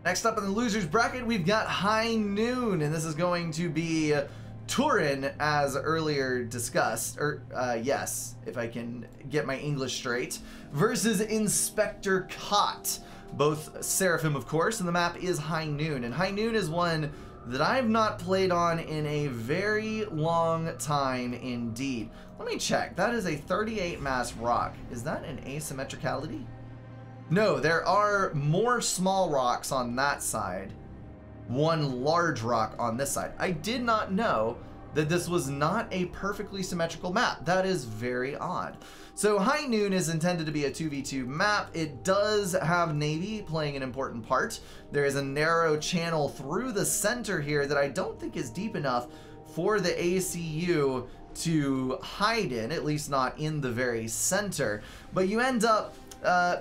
Next up in the losers bracket, we've got High Noon, and this is going to be Turin, as earlier discussed, or yes, if I can get my English straight, versus Inspector Cot. Both Seraphim, of course, and the map is High Noon. And High Noon is one that I've not played on in a very long time indeed. Let me check. That is a 38 mass rock. Is that an asymmetricality? No, there are more small rocks on that side, one large rock on this side. I did not know that this was not a perfectly symmetrical map. That is very odd. So High Noon is intended to be a 2v2 map. It does have Navy playing an important part. There is a narrow channel through the center here that I don't think is deep enough for the ACU to hide in, at least not in the very center. But you end up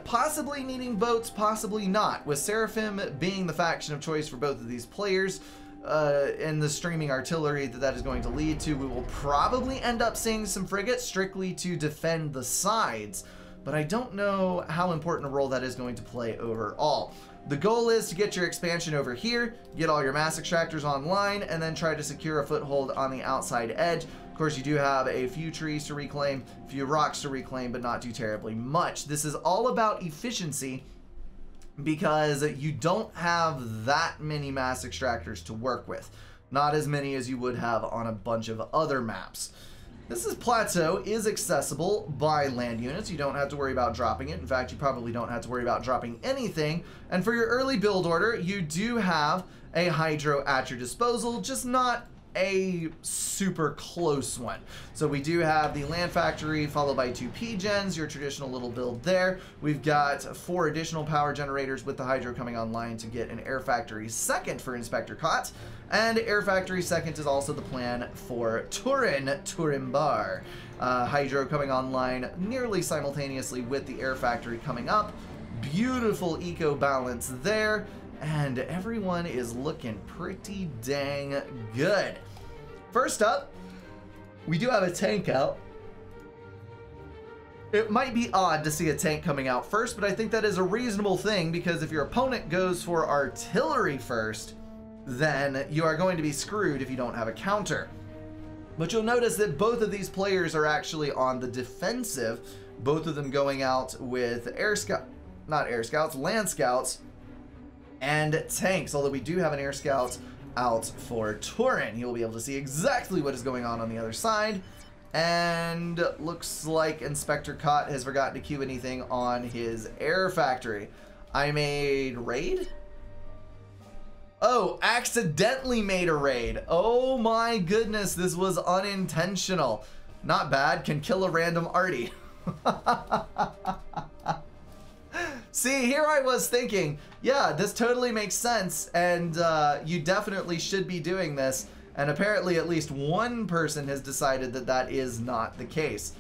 possibly needing boats, possibly not. With Seraphim being the faction of choice for both of these players, and the streaming artillery that is going to lead to, we will probably end up seeing some frigates strictly to defend the sides. But I don't know how important a role that is going to play overall. The goal is to get your expansion over here, get all your mass extractors online, and then try to secure a foothold on the outside edge. Of course, you do have a few trees to reclaim, a few rocks to reclaim, but not too terribly much. This is all about efficiency because you don't have that many mass extractors to work with. Not as many as you would have on a bunch of other maps. This plateau is accessible by land units. You don't have to worry about dropping it. In fact, you probably don't have to worry about dropping anything. And for your early build order, you do have a hydro at your disposal, just not a super close one. So we do have the land factory followed by 2 P-gens, your traditional little build there. We've got 4 additional power generators with the hydro coming online to get an air factory second for Inspector Cot. And air factory second is also the plan for Turin Bar. Hydro coming online nearly simultaneously with the air factory coming up. Beautiful eco balance there. And everyone is looking pretty dang good. First up, we do have a tank out. It might be odd to see a tank coming out first, but I think that is a reasonable thing because if your opponent goes for artillery first, then you are going to be screwed if you don't have a counter. But you'll notice that both of these players are actually on the defensive, both of them going out with land scouts, and tanks, although we do have an air scout out for Turin. He will be able to see exactly what is going on the other side. And looks like Inspector Cot has forgotten to queue anything on his air factory. I made raid? Oh, accidentally made a raid. Oh my goodness, this was unintentional. Not bad, can kill a random arty. See, here I was thinking, yeah, this totally makes sense, and you definitely should be doing this, and apparently at least one person has decided that that is not the case.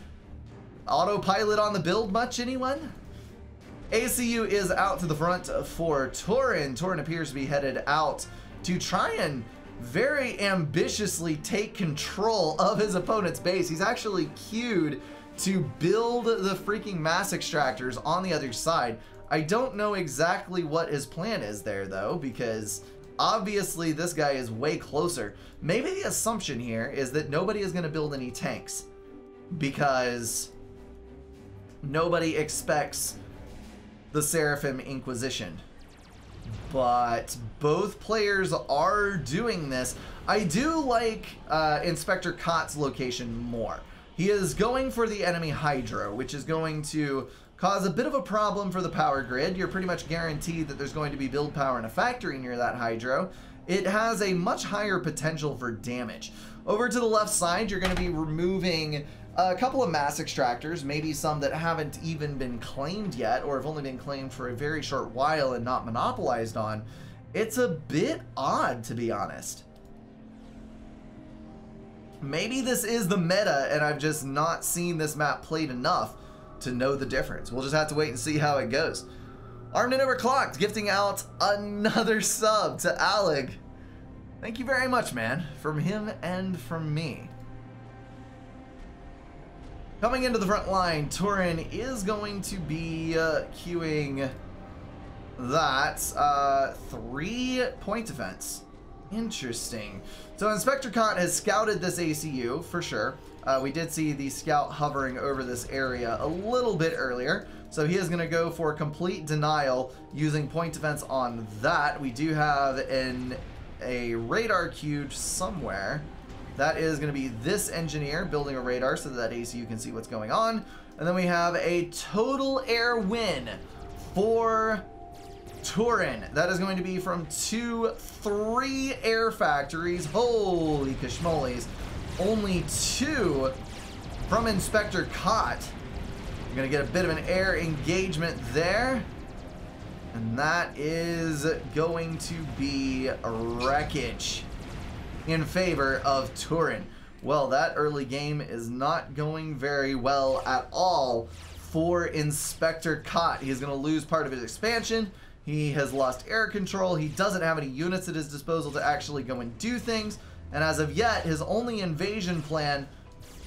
Autopilot on the build much, anyone? ACU is out to the front for Turin. Turin appears to be headed out to try and very ambitiously take control of his opponent's base. He's actually queued to build the freaking mass extractors on the other side. I don't know exactly what his plan is there though, because obviously this guy is way closer. Maybe the assumption here is that nobody is going to build any tanks because nobody expects the Seraphim Inquisition. But both players are doing this. I do like Inspector Cot's location more. He is going for the enemy hydro, which is going to cause a bit of a problem for the power grid. You're pretty much guaranteed that there's going to be build power in a factory near that hydro. It has a much higher potential for damage. Over to the left side, you're going to be removing a couple of mass extractors, maybe some that haven't even been claimed yet or have only been claimed for a very short while and not monopolized on. It's a bit odd, to be honest. Maybe this is the meta and I've just not seen this map played enough to know the difference. We'll just have to wait and see how it goes. Armed and Overclocked gifting out another sub to Alec. Thank you very much, man, from him and from me. Coming into the front line, Turin is going to be queuing That's 3 point defense. Interesting. So Inspector Cott has scouted this ACU for sure. We did see the scout hovering over this area a little bit earlier. So he is going to go for complete denial using point defense on that. We do have a radar queued somewhere. That is going to be this engineer building a radar so that ACU can see what's going on. And then we have a total air win for Turin. That is going to be from 3 air factories. Holy kashmolis. Only 2 from Inspector Cott. We're going to get a bit of an air engagement there. And that is going to be wreckage in favor of Turin. Well, that early game is not going very well at all for Inspector Cott. He's going to lose part of his expansion. He has lost air control. He doesn't have any units at his disposal to actually go and do things. And as of yet, his only invasion plan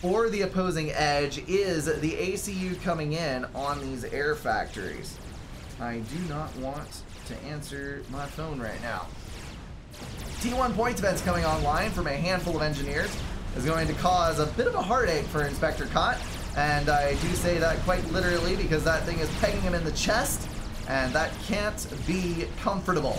for the opposing edge is the ACU coming in on these air factories. I do not want to answer my phone right now. T1 point defense coming online from a handful of engineers is going to cause a bit of a heartache for Inspector Cott. And I do say that quite literally because that thing is pegging him in the chest. And that can't be comfortable.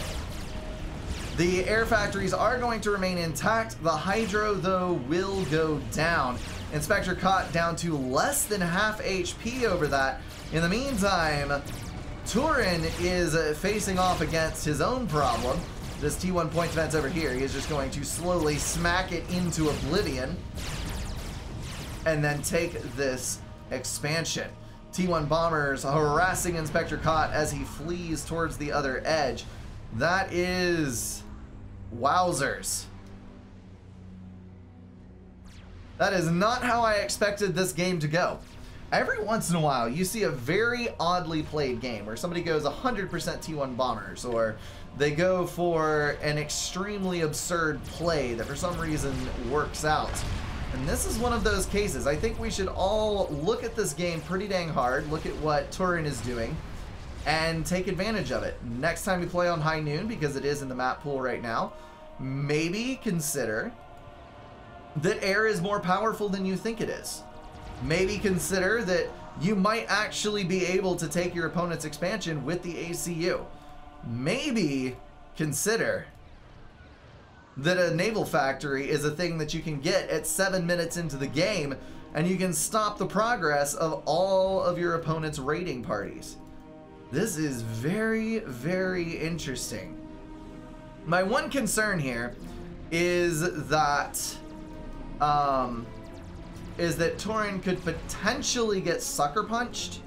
The air factories are going to remain intact. The hydro, though, will go down. Inspector Cott down to less than half HP over that. In the meantime, Turin is facing off against his own problem. This T1 point defense over here, he is just going to slowly smack it into oblivion and then take this expansion. T1 bombers harassing Inspector Cott as he flees towards the other edge. That is wowzers. That is not how I expected this game to go. Every once in a while, you see a very oddly played game where somebody goes 100% T1 bombers, or they go for an extremely absurd play that for some reason works out. And this is one of those cases. I think we should all look at this game pretty dang hard, look at what Turin is doing, and take advantage of it. Next time we play on High Noon, because it is in the map pool right now, maybe consider that air is more powerful than you think it is. Maybe consider that you might actually be able to take your opponent's expansion with the ACU. Maybe consider that a naval factory is a thing that you can get at 7 minutes into the game, and you can stop the progress of all of your opponent's raiding parties. This is very, very interesting. My one concern here is that Turin could potentially get sucker punched,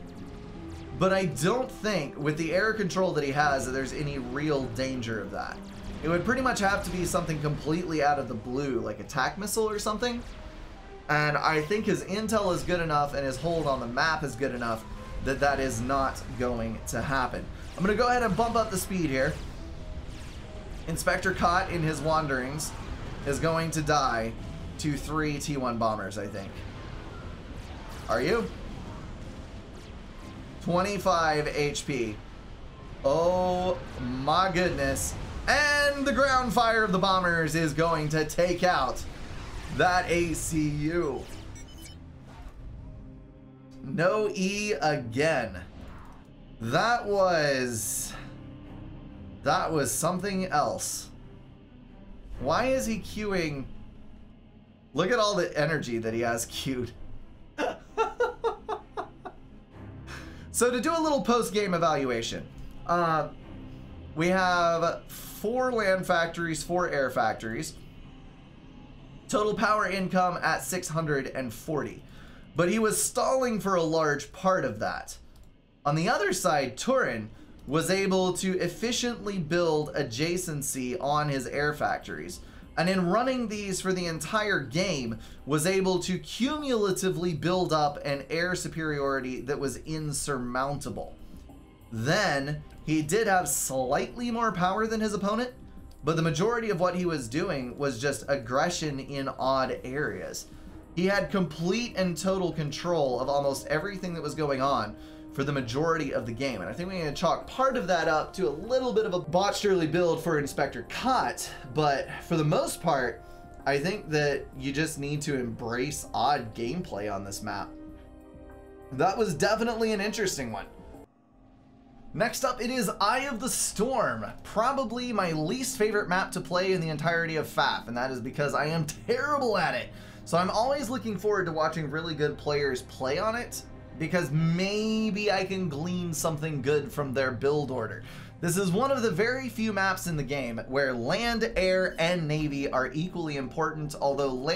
but I don't think with the air control that he has that there's any real danger of that. It would pretty much have to be something completely out of the blue, like a attack missile or something. And I think his intel is good enough and his hold on the map is good enough that that is not going to happen. I'm going to go ahead and bump up the speed here. Inspector Cott in his wanderings is going to die to 3 T1 bombers, I think. Are you? 25 HP. Oh my goodness. And the ground fire of the bombers is going to take out that ACU. No E again. That was something else. Why is he queuing? Look at all the energy that he has queued. So to do a little post-game evaluation, we have 4 land factories, 4 air factories. Total power income at 640. But he was stalling for a large part of that. On the other side, Turin was able to efficiently build adjacency on his air factories. And in running these for the entire game, was able to cumulatively build up an air superiority that was insurmountable. Then, he did have slightly more power than his opponent, but the majority of what he was doing was just aggression in odd areas. He had complete and total control of almost everything that was going on, for the majority of the game. And I think we're going to chalk part of that up to a little bit of a botched early build for Inspector Cut, but for the most part, I think that you just need to embrace odd gameplay on this map. That was definitely an interesting one. Next up, it is Eye of the Storm, probably my least favorite map to play in the entirety of FAF, and that is because I am terrible at it. So I'm always looking forward to watching really good players play on it, because maybe I can glean something good from their build order. This is one of the very few maps in the game where land, air, and navy are equally important, although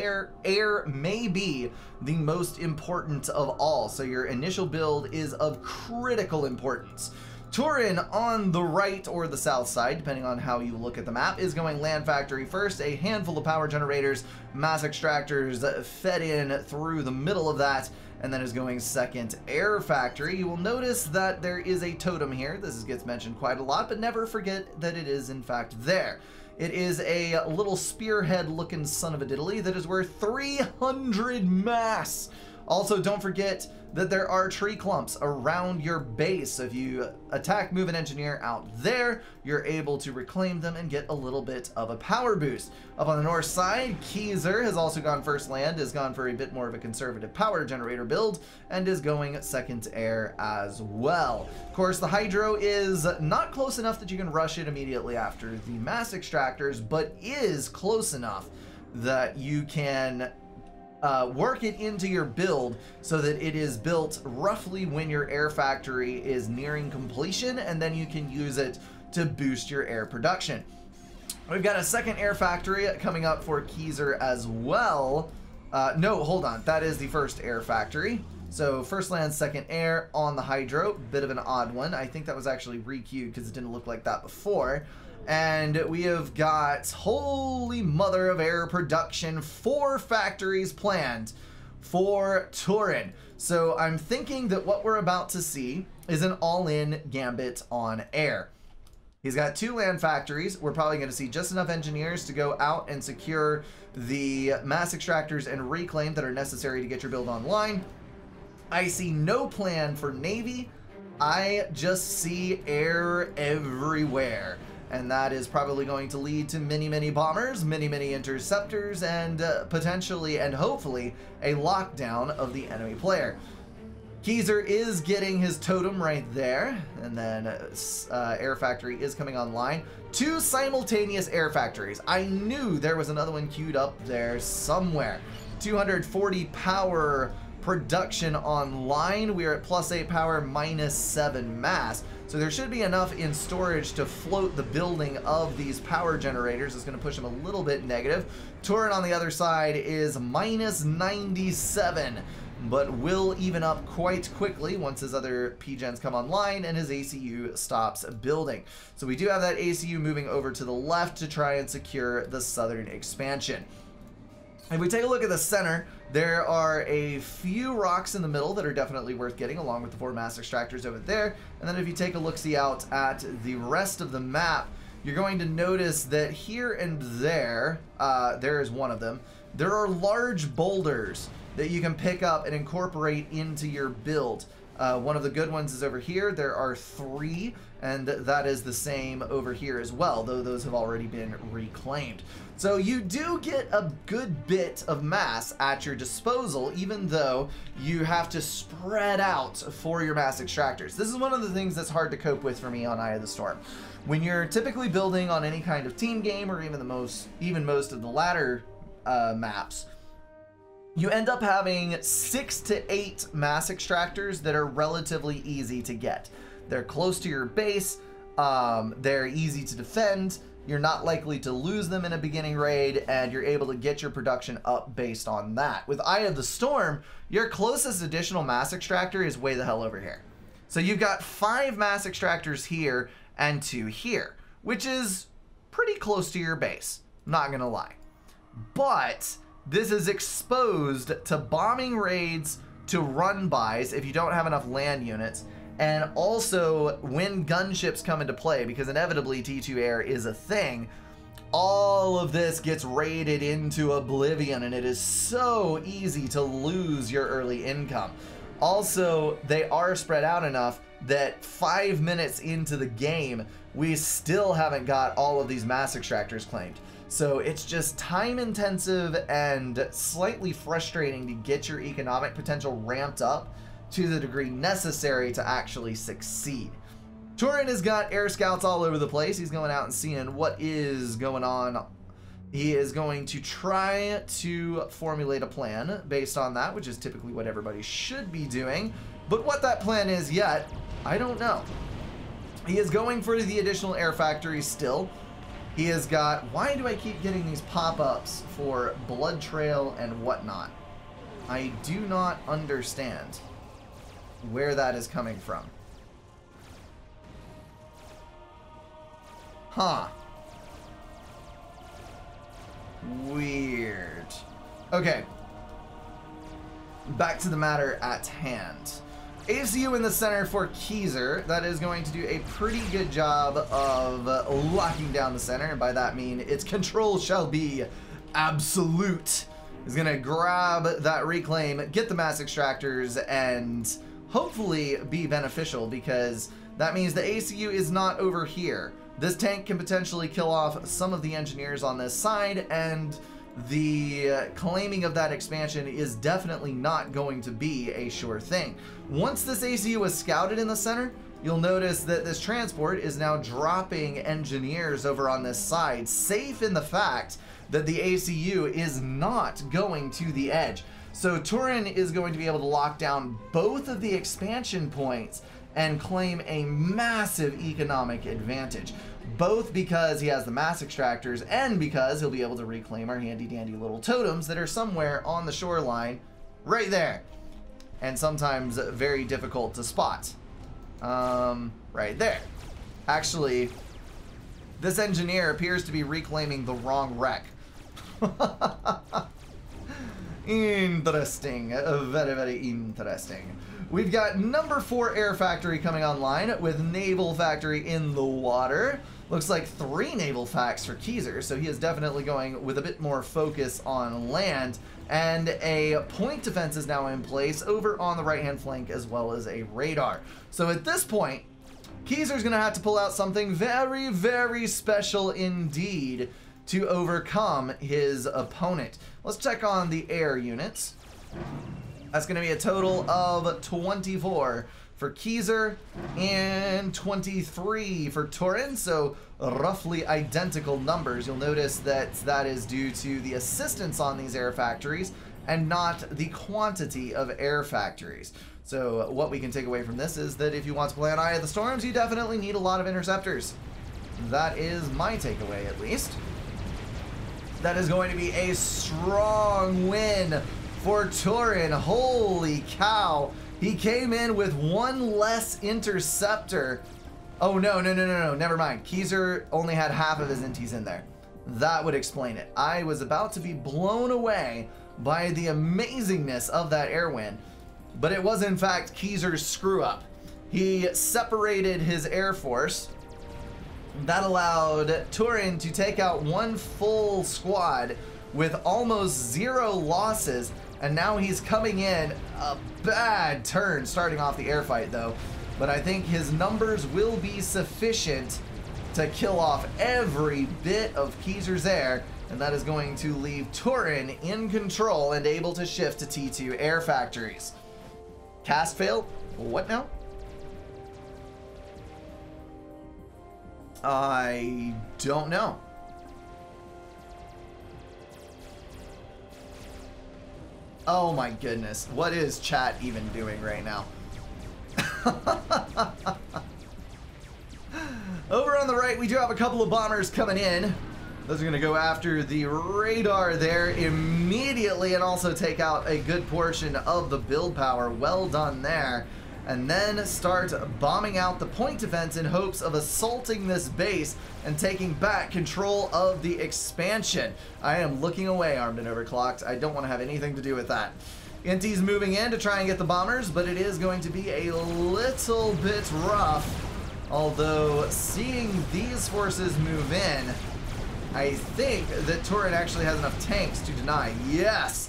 air may be the most important of all, so your initial build is of critical importance. Turin on the right or the south side, depending on how you look at the map, is going land factory first, a handful of power generators, mass extractors fed in through the middle of that, and then is going second air factory. You will notice that there is a totem here. This gets mentioned quite a lot, but never forget that it is in fact there. It is a little spearhead looking son of a diddly that is worth 300 mass. Also, don't forget that there are tree clumps around your base. So if you attack, move an engineer out there, you're able to reclaim them and get a little bit of a power boost. Up on the north side, Keyser has also gone first land, has gone for a bit more of a conservative power generator build, and is going second air as well. Of course, the Hydro is not close enough that you can rush it immediately after the mass extractors, but is close enough that you can work it into your build so that it is built roughly when your air factory is nearing completion, and then you can use it to boost your air production. We've got a second air factory coming up for Keyser as well. No, hold on. That is the first air factory. So first land, second air on the Hydro. Bit of an odd one. I think that was actually re-queued because it didn't look like that before. And we have got, holy mother of air production, 4 factories planned for Turin. So I'm thinking that what we're about to see is an all-in gambit on air. He's got 2 land factories. We're probably going to see just enough engineers to go out and secure the mass extractors and reclaim that are necessary to get your build online. I see no plan for navy. I just see air everywhere. And that is probably going to lead to many, many bombers, many, many interceptors, and potentially and hopefully a lockdown of the enemy player. Keyser is getting his totem right there, and then air factory is coming online. 2 simultaneous air factories. I knew there was another one queued up there somewhere. 240 power production online. We are at +8 power, -7 mass. So there should be enough in storage to float the building of these power generators. It's going to push them a little bit negative. Turin on the other side is -97, but will even up quite quickly once his other PGens come online and his ACU stops building. So we do have that ACU moving over to the left to try and secure the southern expansion. If we take a look at the center, there are a few rocks in the middle that are definitely worth getting, along with the 4 mass extractors over there. And then if you take a look-see out at the rest of the map, you're going to notice that here and there, there is one of them, there are large boulders that you can pick up and incorporate into your build. One of the good ones is over here. There are 3, and that is the same over here as well, though those have already been reclaimed. So you do get a good bit of mass at your disposal, even though you have to spread out for your mass extractors. This is one of the things that's hard to cope with for me on Eye of the Storm. When you're typically building on any kind of team game, or even most of the ladder maps, you end up having 6 to 8 mass extractors that are relatively easy to get. They're close to your base, they're easy to defend, you're not likely to lose them in a beginning raid, and you're able to get your production up based on that. With Eye of the Storm, your closest additional mass extractor is way the hell over here. So you've got 5 mass extractors here and 2 here, which is pretty close to your base, not gonna lie. But this is exposed to bombing raids, to run-bys if you don't have enough land units, and also when gunships come into play, because inevitably T2 air is a thing, all of this gets raided into oblivion, and it is so easy to lose your early income. Also, they are spread out enough that 5 minutes into the game, we still haven't got all of these mass extractors claimed. So it's just time intensive and slightly frustrating to get your economic potential ramped up to the degree necessary to actually succeed. Turin has got air scouts all over the place. He's going out and seeing what is going on. He is going to try to formulate a plan based on that, which is typically what everybody should be doing. But what that plan is yet, I don't know. He is going for the additional air factories still. He has got, why do I keep getting these pop-ups for Blood Trail and whatnot? I do not understand where that is coming from. Huh. Weird. Okay. Back to the matter at hand. ACU in the center for Keyser. That is going to do a pretty good job of locking down the center, and by that I mean its control shall be absolute. He's gonna grab that reclaim, get the mass extractors, and hopefully be beneficial, because that means the ACU is not over here. This tank can potentially kill off some of the engineers on this side, and the claiming of that expansion is definitely not going to be a sure thing. Once this ACU is scouted in the center, you'll notice that this transport is now dropping engineers over on this side, safe in the fact that the ACU is not going to the edge. So Turin is going to be able to lock down both of the expansion points and claim a massive economic advantage, both because he has the mass extractors and because he'll be able to reclaim our handy dandy little totems that are somewhere on the shoreline right there, and sometimes very difficult to spot. Right there. Actually, this engineer appears to be reclaiming the wrong wreck. Interesting. Very, very interesting. We've got number 4 air factory coming online with naval factory in the water. Looks like 3 naval facts for Keyser, so he is definitely going with a bit more focus on land. And a point defense is now in place over on the right-hand flank, as well as a radar. So at this point, Keyser's going to have to pull out something very, very special indeed to overcome his opponent. Let's check on the air units. That's going to be a total of 24 for Keyser and 23 for Turin, so roughly identical numbers. You'll notice that that is due to the assistance on these air factories and not the quantity of air factories. So what we can take away from this is that if you want to play on Eye of the Storms, you definitely need a lot of interceptors. That is my takeaway, at least. That is going to be a strong win for Turin. Holy cow. He came in with 1 less interceptor. Oh, no, never mind. Keyser only had half of his inties in there. That would explain it. I was about to be blown away by the amazingness of that air win, but it was in fact Keyser's screw up. He separated his air force. That allowed Turin to take out 1 full squad with almost 0 losses, and now he's coming in a bad turn starting off the air fight though. But I think his numbers will be sufficient to kill off every bit of Keyser's air, and that is going to leave Turin in control and able to shift to T2 air factories. Cast failed? What now? I don't know. Oh my goodness. What is chat even doing right now? Over on the right, we do have a couple of bombers coming in. Those are going to go after the radar there immediately and also take out a good portion of the build power. Well done there. And then start bombing out the point defense in hopes of assaulting this base and taking back control of the expansion. I am looking away, armed and overclocked. I don't want to have anything to do with that. Inti's moving in to try and get the bombers, but it is going to be a little bit rough. Although, seeing these forces move in, I think that Turin actually has enough tanks to deny. Yes!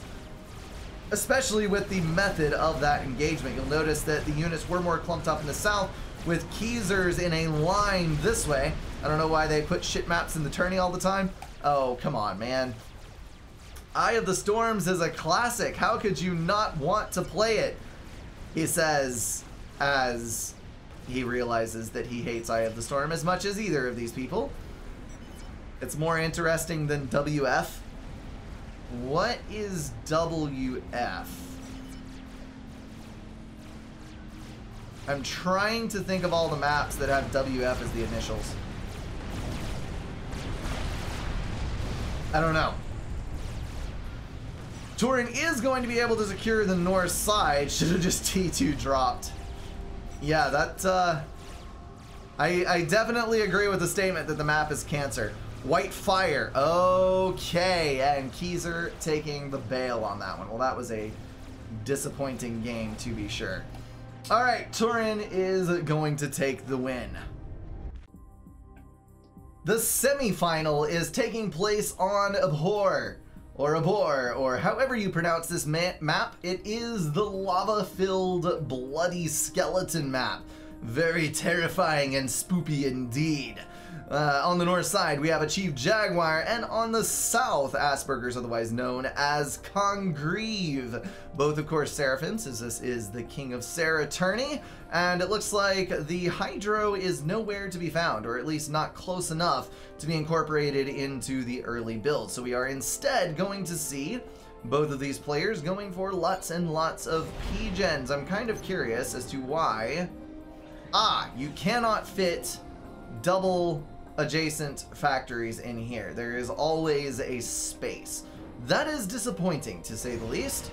especially with the method of that engagement. You'll notice that the units were more clumped up in the south, with Keezers in a line this way. I don't know why they put shit maps in the tourney all the time. Oh, come on, man. Eye of the Storms is a classic. How could you not want to play it? He says, as he realizes that he hates Eye of the Storm as much as either of these people. It's more interesting than WF. What is WF? I'm trying to think of all the maps that have WF as the initials. I don't know. Turin is going to be able to secure the north side. Should have just T2 dropped. Yeah, that, I definitely agree with the statement that the map is cancer. White Fire. Okay, and Keezer taking the bail on that one. Well, that was a disappointing game, to be sure. All right, Turin is going to take the win. The semifinal is taking place on Abhor, or however you pronounce this map. It is the lava-filled, bloody skeleton map. Very terrifying and spoopy indeed. On the north side, we have a Chief Jaguar, and on the south, Asperger's, otherwise known as Congreve. Both, of course, Seraphims, since this is the King of Sera tourney, and it looks like the Hydro is nowhere to be found, or at least not close enough to be incorporated into the early build. So we are instead going to see both of these players going for lots and lots of P-gens. I'm kind of curious as to why. You cannot fit double adjacent factories in here. There is always a space. That is disappointing, to say the least.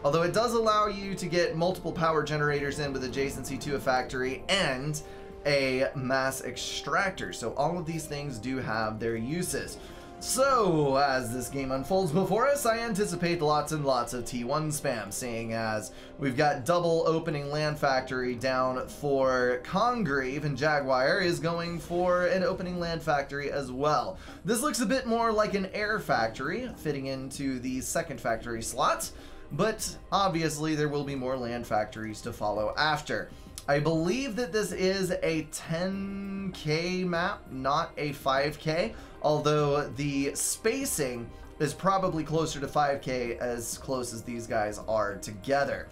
Although it does allow you to get multiple power generators in with adjacency to a factory and a mass extractor. So all of these things do have their uses. So, as this game unfolds before us, I anticipate lots and lots of T1 spam, seeing as we've got double opening land factory down for Congreve, and Jaguar is going for an opening land factory as well. This looks a bit more like an air factory, fitting into the second factory slot, but obviously there will be more land factories to follow after. I believe that this is a 10K map, not a 5K, although the spacing is probably closer to 5K as close as these guys are together.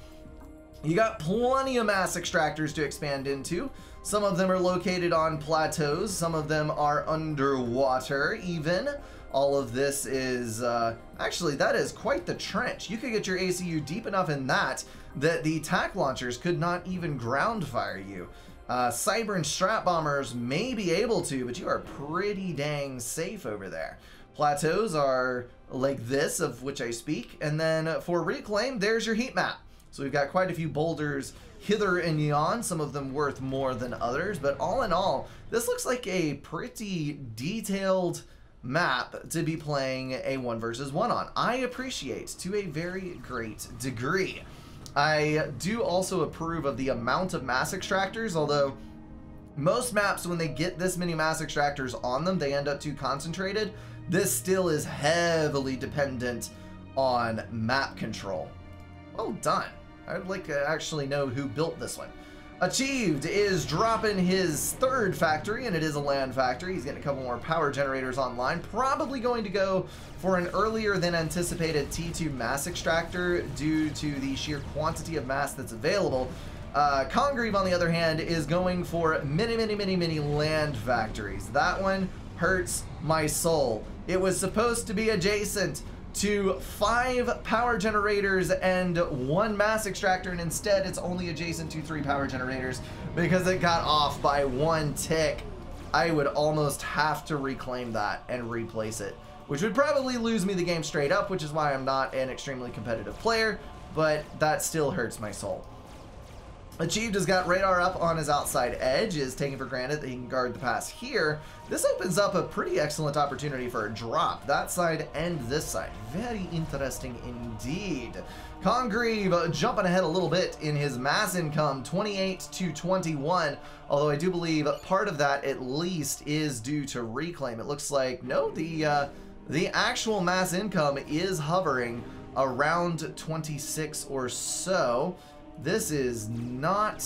You got plenty of mass extractors to expand into. Some of them are located on plateaus, some of them are underwater even. All of this is, actually that is quite the trench. You could get your ACU deep enough in that the tac launchers could not even ground fire you. Cyber and strap bombers may be able to, but you are pretty dang safe over there. Plateaus are like this, of which I speak, and then for reclaim, there's your heat map. So we've got quite a few boulders hither and yon, some of them worth more than others, but all in all, this looks like a pretty detailed map to be playing a 1 versus 1 on. I appreciate to a very great degree. I do also approve of the amount of mass extractors, although most maps, when they get this many mass extractors on them, they end up too concentrated. This still is heavily dependent on map control. Well done. I'd like to actually know who built this one. Achieved is dropping his third factory, and it is a land factory. He's getting a couple more power generators online. Probably going to go for an earlier than anticipated T2 mass extractor due to the sheer quantity of mass that's available. Congreve, on the other hand, is going for many land factories. That one hurts my soul. It was supposed to be adjacent to 5 power generators and 1 mass extractor, and instead it's only adjacent to 3 power generators because it got off by 1 tick. I would almost have to reclaim that and replace it, which would probably lose me the game straight up, which is why I'm not an extremely competitive player, but that still hurts my soul. Achieved has got radar up on his outside edge, is taking for granted that he can guard the pass here. This opens up a pretty excellent opportunity for a drop, that side and this side. Very interesting indeed. Congreve jumping ahead a little bit in his mass income, 28 to 21, although I do believe part of that at least is due to reclaim. It looks like, no, the actual mass income is hovering around 26 or so. This is not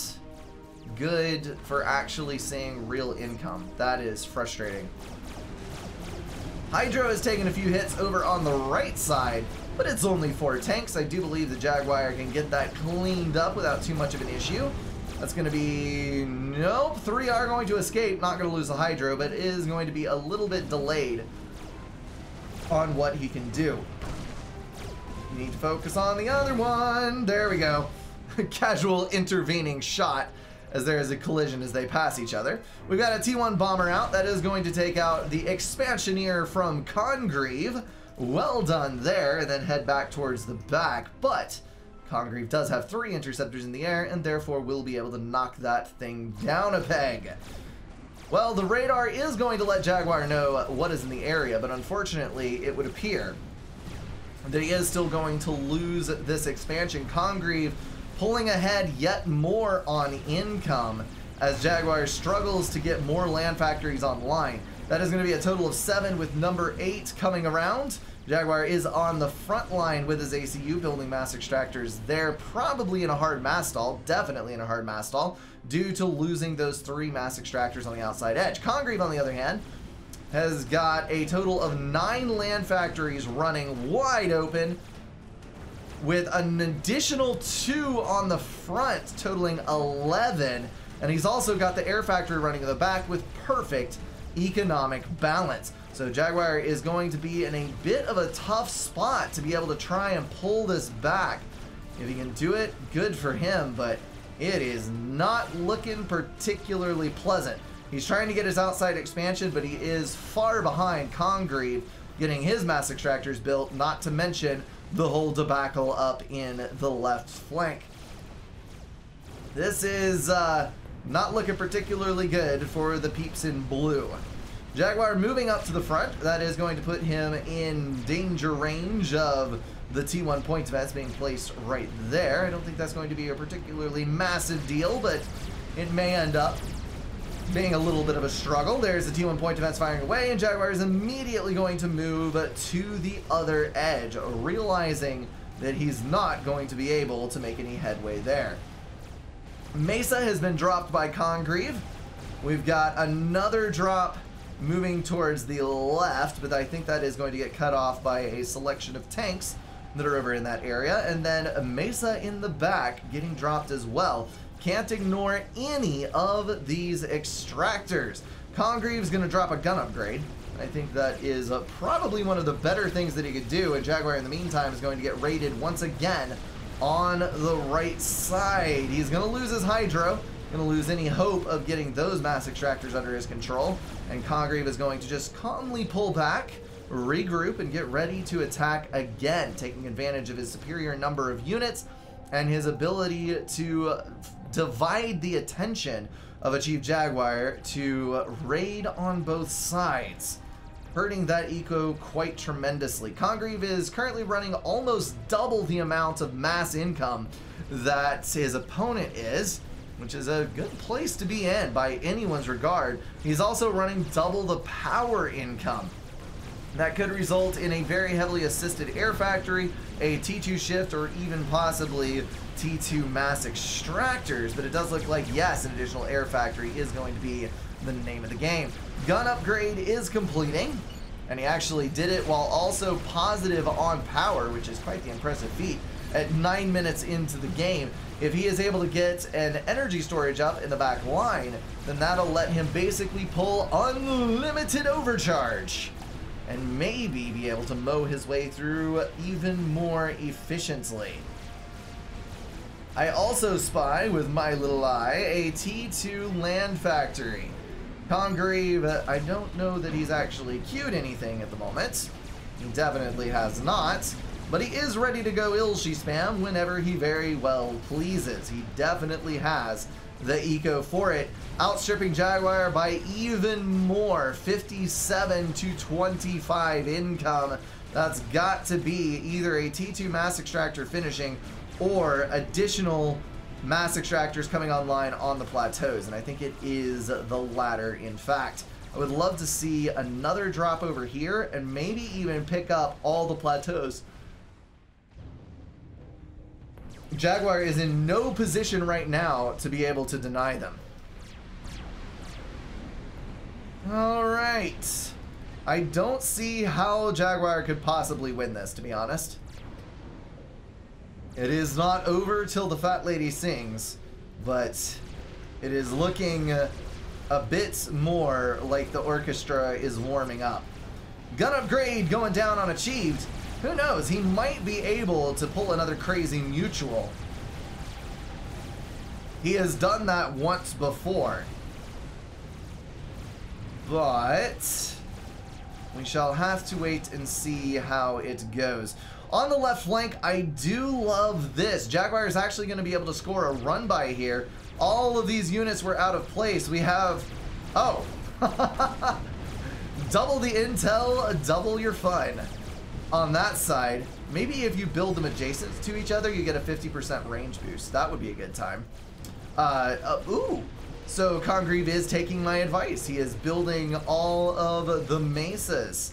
good for actually seeing real income. That is frustrating. Hydro has taken a few hits over on the right side, but it's only 4 tanks. I do believe the Jaguar can get that cleaned up without too much of an issue. That's going to be... Nope, 3 are going to escape. Not going to lose the Hydro, but is going to be a little bit delayed on what he can do. You need to focus on the other one. There we go. Casual intervening shot as there is a collision as they pass each other. We've got a T1 bomber out. That is going to take out the Expansioneer from Congreve. Well done there, and then head back towards the back. But Congreve does have 3 interceptors in the air, and therefore will be able to knock that thing down a peg. Well, the radar is going to let Jaguar know what is in the area, but unfortunately, it would appear that he is still going to lose this expansion. Congreve pulling ahead yet more on income as Jaguar struggles to get more land factories online. That is going to be a total of 7 with number 8 coming around. Jaguar is on the front line with his ACU building mass extractors there, probably in a hard mass stall, definitely in a hard mass stall, due to losing those 3 mass extractors on the outside edge. Congreve, on the other hand, has got a total of 9 land factories running wide open, with an additional 2 on the front, totaling 11. And he's also got the air factory running in the back with perfect economic balance. So Jaguar is going to be in a bit of a tough spot to be able to try and pull this back. If he can do it, good for him, but it is not looking particularly pleasant. He's trying to get his outside expansion, but he is far behind Congreve getting his mass extractors built, not to mention the whole debacle up in the left flank. This is not looking particularly good for the peeps in blue. Jaguar moving up to the front. That is going to put him in danger range of the T1 point defense being placed right there. I don't think that's going to be a particularly massive deal, but it may end up being a little bit of a struggle. There's the T1 point defense firing away, and Jaguar is immediately going to move to the other edge, realizing that he's not going to be able to make any headway there. Mesa has been dropped by Congreve. We've got another drop moving towards the left, but I think that is going to get cut off by a selection of tanks that are over in that area, and then Mesa in the back getting dropped as well. Can't ignore any of these extractors. Congreve's going to drop a gun upgrade. I think that is probably one of the better things that he could do, and Jaguar in the meantime is going to get raided once again on the right side. He's going to lose his Hydro, going to lose any hope of getting those mass extractors under his control, and Congreve is going to just calmly pull back, regroup, and get ready to attack again, taking advantage of his superior number of units and his ability to divide the attention of a Chief Jaguar to raid on both sides, hurting that eco quite tremendously. Congreve is currently running almost double the amount of mass income that his opponent is, which is a good place to be in by anyone's regard. He's also running double the power income. That could result in a very heavily assisted air factory, a T2 shift, or even possibly T2 mass extractors, but it does look like, yes, an additional air factory is going to be the name of the game. Gun upgrade is completing, and he actually did it while also positive on power, which is quite the impressive feat at 9 minutes into the game. If he is able to get an energy storage up in the back line, then that'll let him basically pull unlimited overcharge and maybe be able to mow his way through even more efficiently. I also spy with my little eye a T2 land factory. Congreve, I don't know that he's actually queued anything at the moment. He definitely has not, but he is ready to go Ilshi spam whenever he very well pleases. He definitely has the eco for it, outstripping Jaguar by even more, 57 to 25 income. That's got to be either a T2 mass extractor finishing or additional mass extractors coming online on the plateaus, and I think it is the latter, in fact. I would love to see another drop over here and maybe even pick up all the plateaus Jaguar is in no position right now to be able to deny them. Alright. I don't see how Jaguar could possibly win this, to be honest. It is not over till the fat lady sings, but it is looking a bit more like the orchestra is warming up. Gun upgrade going down unachieved. Who knows? He might be able to pull another crazy mutual. He has done that once before. But we shall have to wait and see how it goes. On the left flank, I do love this. Jaguar is actually going to be able to score a run by here. All of these units were out of place. We have... Oh. Double the intel, double your fun. On that side, maybe if you build them adjacent to each other, you get a 50% range boost. That would be a good time. Ooh. So Congreve is taking my advice. He is building all of the mesas.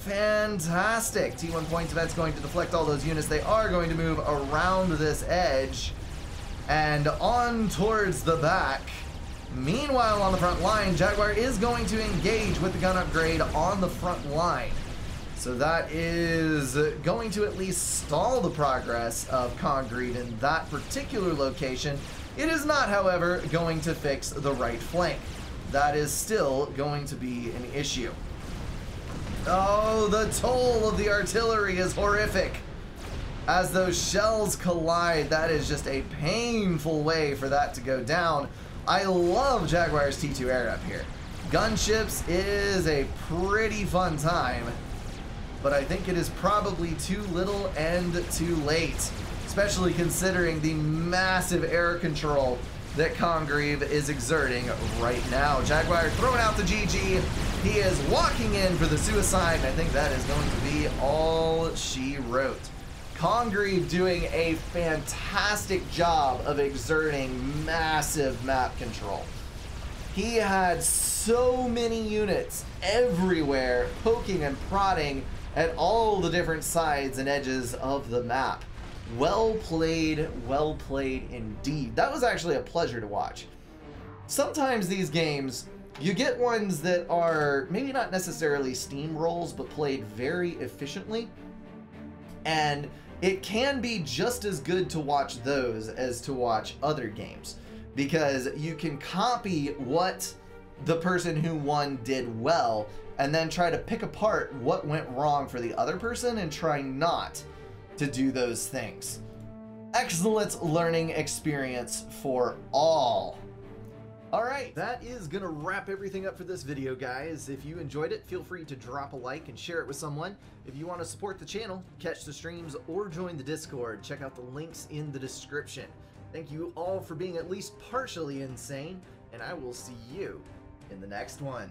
Fantastic. T1 points event's going to deflect all those units. They are going to move around this edge and on towards the back. Meanwhile, on the front line, Jaguar is going to engage with the gun upgrade on the front line. So that is going to at least stall the progress of Congreve in that particular location. It is not, however, going to fix the right flank. That is still going to be an issue. Oh, the toll of the artillery is horrific. As those shells collide, that is just a painful way for that to go down. I love Jaguar's T2 air up here. Gunships is a pretty fun time, but I think it is probably too little and too late, especially considering the massive air control that Congreve is exerting right now. Jaguar throwing out the GG. He is walking in for the suicide, and I think that is going to be all she wrote. Congreve doing a fantastic job of exerting massive map control. He had so many units everywhere poking and prodding at all the different sides and edges of the map. Well played indeed. That was actually a pleasure to watch. Sometimes these games, you get ones that are maybe not necessarily steamrolls, but played very efficiently. And it can be just as good to watch those as to watch other games, because you can copy what the person who won did well and then try to pick apart what went wrong for the other person and try not to do those things. Excellent learning experience for all. Alright, that is gonna wrap everything up for this video, guys. If you enjoyed it, feel free to drop a like and share it with someone. If you want to support the channel, catch the streams, or join the Discord, check out the links in the description. Thank you all for being at least partially insane, and I will see you in the next one.